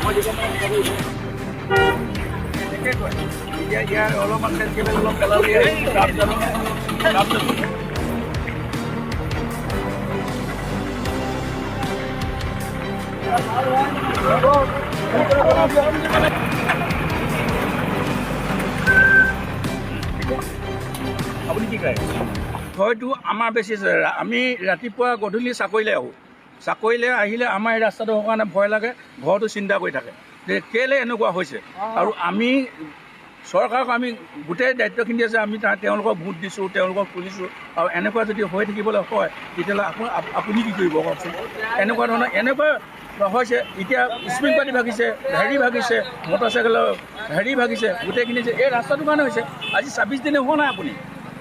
মই দিব এতিয়া ইয়াৰ অলপমান কেবল অলপ পেলালে আপুনি কি কয়? হয়তো আমাৰ বেছি আমি ৰাতিপুৱা গধূলি চাকৰিলৈ আহোঁ। চাকৰিলৈ আহিলে আমাৰ এই ৰাস্তাটোৰ কাৰণে ভয় লাগে, ঘৰটো চিন্তা কৰি থাকে যে কেলৈ এনেকুৱা হৈছে। আৰু আমি চৰকাৰক আমি গোটেই দায়িত্বখিনি আছে, আমি তেওঁলোকক ভোট দিছোঁ, তেওঁলোকক খুলিছোঁ। আৰু এনেকুৱা যদি হৈ থাকিবলৈ হয় তেতিয়াহ'লে আপুনি কি কৰিব কওকচোন? এনেকুৱা ধৰণৰ এনেকুৱা হৈছে। এতিয়া স্পীড পাতি ভাগিছে, হেৰি ভাগিছে, মটৰচাইকেলৰ হেৰি ভাগিছে, গোটেইখিনি যে এই ৰাস্তাটোৰ কাৰণে হৈছে। আজি 26 দিনে হোৱা নাই আপুনি,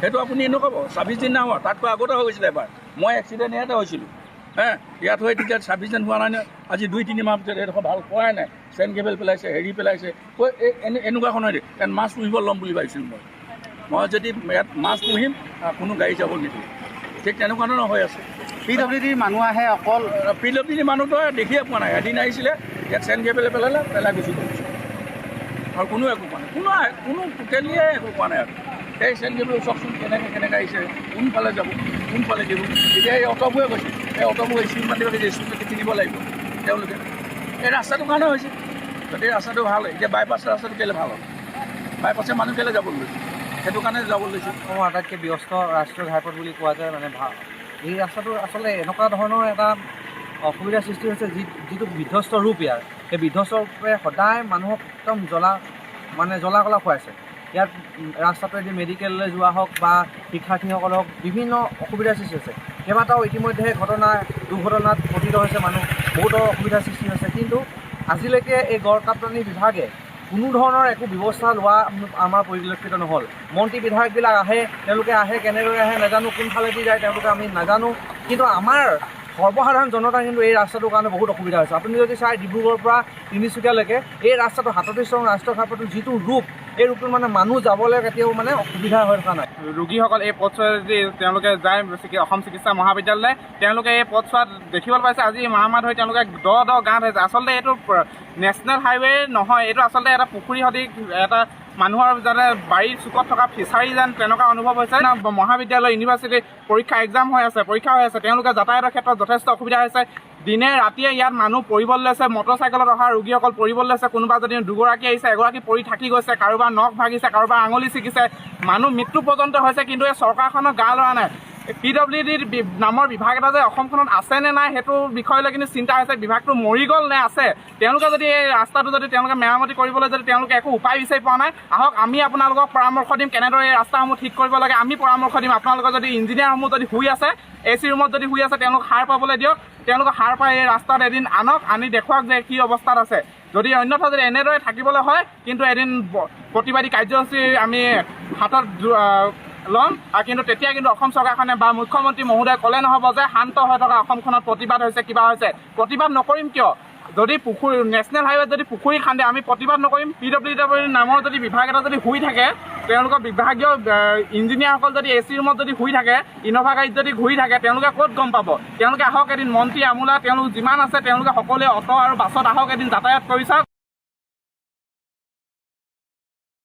সেইটো আপুনি নক'ব 26 দিন নাই হোৱা, তাতকৈ আগতে হৈ গৈছিলে এবাৰ। মই এক্সিডেণ্ট ইয়াতে হৈছিলোঁ, ইয়াত হৈ তেতিয়া 26 দিন হোৱা নাই নহয়। আজি 2-3 মাহ পিছত এইডোখৰ ভাল কৰাই নাই, চেইন কেবল পেলাইছে, হেৰি পেলাইছে। এনেকুৱাখন হয় দেই, কাৰণ মাছ পুহিব ল'ম বুলি ভাবিছিলোঁ মই যদি ইয়াত মাছ পুহিম কোনো গাড়ী যাব নিদিওঁ। ঠিক তেনেকুৱা ধৰণৰ হৈ আছে। PWD মানুহ আহে, অকল PWD মানুহটো দেখিয়ে পোৱা নাই। এদিন আহিছিলে, ইয়াত চেইন কেবল পেলাই গুচি গ'ল, আৰু কোনো একো পোৱা নাই, কোনো টোটেলিয়ে একো পোৱা নাই। আৰু এই চেইন কেবল চাওকচোন কেনেকৈ আহিছে, কোনফালে যাব, কোনফালে দিব। এতিয়া এই অট'বোৰে কৈছে, এই অট'বোৰ স্পীড মাতি পাতিছে, স্পীড মাতি কিনিব লাগিব তেওঁলোকে। এই ৰাস্তাটোৰ কাৰণে হৈছে। যদি ৰাস্তাটো ভাল হয়, এতিয়া বাইপাছ ৰাস্তাটো কেলৈ ভাল হয়, বাইপাছে মানুহ কেলৈ যাব লৈছে, সেইটো কাৰণে যাব লৈছে। অসমৰ আটাইতকৈ ব্যস্ত ৰাষ্ট্ৰীয় ঘাইপথ বুলি কোৱা যায়। মানে ভাল এই ৰাস্তাটো আচলতে এনেকুৱা ধৰণৰ এটা অসুবিধাৰ সৃষ্টি হৈছে, যিটো বিধ্বস্ত ৰূপ ইয়াৰ, সেই বিধ্বস্ত ৰূপে সদায় মানুহক একদম জ্বলা কলা খুৱাইছে। ইয়াত ৰাস্তাটোৱেদি মেডিকেললৈ যোৱা হওক বা শিক্ষাৰ্থীসকল হওক, বিভিন্ন অসুবিধাৰ সৃষ্টি হৈছে। কেইবাটাও ইতিমধ্যে দুৰ্ঘটনাত পতিত হৈছে মানুহ, বহুতো অসুবিধাৰ সৃষ্টি হৈছে। কিন্তু আজিলৈকে এই গড়কাপ্তানি বিভাগে কোনো ধৰণৰ একো ব্যৱস্থা লোৱা আমাৰ পৰিলক্ষিত নহ'ল। মন্ত্ৰী বিধায়কবিলাক তেওঁলোকে আহে কেনেদৰে আহে নাজানো, কোনফালেদি যায় তেওঁলোকে আমি নাজানো। কিন্তু আমাৰ সৰ্বসাধাৰণ জনতা কিন্তু এই ৰাস্তাটোৰ কাৰণে বহুত অসুবিধা হৈছে। আপুনি যদি চাই ডিব্ৰুগড়ৰ পৰা তিনিচুকীয়ালৈকে এই ৰাস্তাটো 37 ৰাষ্ট্ৰীয় ঘাইপথৰ যিটো ৰূপ, এই ৰূপটোত মানে মানুহ যাবলৈ কেতিয়াও মানে অসুবিধা হৈ থকা নাই। ৰোগীসকল এই পথছোৱাদি তেওঁলোকে যায় অসম চিকিৎসা মহাবিদ্যালয়লৈ, তেওঁলোকে এই পথছোৱাত দেখিবলৈ পাইছে আজি মাহ ধৰি তেওঁলোকে দ গাঁত হৈছে। আচলতে এইটো নেশ্যনেল হাইৱে নহয়, এইটো আচলতে এটা পুখুৰী সদৃশ, এটা মানুহৰ যাতে বাৰীৰ চুকত থকা ফিচাৰী যেন তেনেকুৱা অনুভৱ হৈছে। মহাবিদ্যালয় ইউনিভাৰ্চিটি পৰীক্ষা হৈ আছে, তেওঁলোকে যাতায়াতৰ ক্ষেত্ৰত যথেষ্ট অসুবিধা হৈছে। দিনে ৰাতিয়ে ইয়াত মানুহ পৰিবলৈ লৈছে, মটৰচাইকেলত অহা ৰোগীসকল পৰিবলৈ লৈছে। কোনোবা যদি দুগৰাকী আহিছে, এগৰাকী পৰি থাকি গৈছে, কাৰোবাৰ নখ ভাগিছে, কাৰোবাৰ আঙুলি ছিগিছে, মানুহ মৃত্যু পৰ্যন্ত হৈছে। কিন্তু এই চৰকাৰখনৰ গা লৰা নাই। PWD নামৰ বিভাগ এটা যে অসমখনত আছে নে নাই সেইটো বিষয়লৈ কিন্তু চিন্তা হৈছে। বিভাগটো মৰি গ'ল নে আছে? তেওঁলোকে যদি এই ৰাস্তাটো যদি তেওঁলোকে মেৰামতি কৰিবলৈ যদি তেওঁলোকে একো উপায় বিচাৰি পোৱা নাই, আহক আমি আপোনালোকক পৰামৰ্শ দিম কেনেদৰে এই ৰাস্তাসমূহ ঠিক কৰিব লাগে। আমি পৰামৰ্শ দিম। আপোনালোকৰ যদি ইঞ্জিনিয়াৰসমূহ যদি শুই আছে, AC ৰুমত যদি শুই আছে, তেওঁলোক সাৰ পাবলৈ দিয়ক। তেওঁলোকে সাৰ পাই এই ৰাস্তাত এদিন আনি দেখুৱাওক যে কি অৱস্থাত আছে। যদি অন্যথা যদি এনেদৰে থাকিবলৈ হয়, কিন্তু এদিন প্ৰতিবাদী কাৰ্যসূচী আমি হাতত ল'ম। আৰু কিন্তু তেতিয়া কিন্তু অসম চৰকাৰখনে বা মুখ্যমন্ত্ৰী মহোদয়ে ক'লে নহ'ব যে শান্ত হৈ থকা অসমখনত প্ৰতিবাদ হৈছে, কিবা হৈছে। প্ৰতিবাদ নকৰিম কিয়? যদি নেশ্যনেল হাইৱেত যদি পুখুৰী খান্দে আমি প্ৰতিবাদ নকৰিম। PWD নামৰ যদি বিভাগ এটা যদি শুই থাকে, তেওঁলোকৰ বিভাগীয় ইঞ্জিনিয়াৰসকল যদি AC ৰুমত যদি শুই থাকে, ইন'ভা গাড়ীত যদি ঘূৰি থাকে, তেওঁলোকে ক'ত গম পাব? তেওঁলোকে আহক এদিন, মন্ত্ৰী আমোলা তেওঁলোক যিমান আছে তেওঁলোকে সকলোৱে অটো আৰু বাছত আহক, এদিন যাতায়াত কৰি চাওক।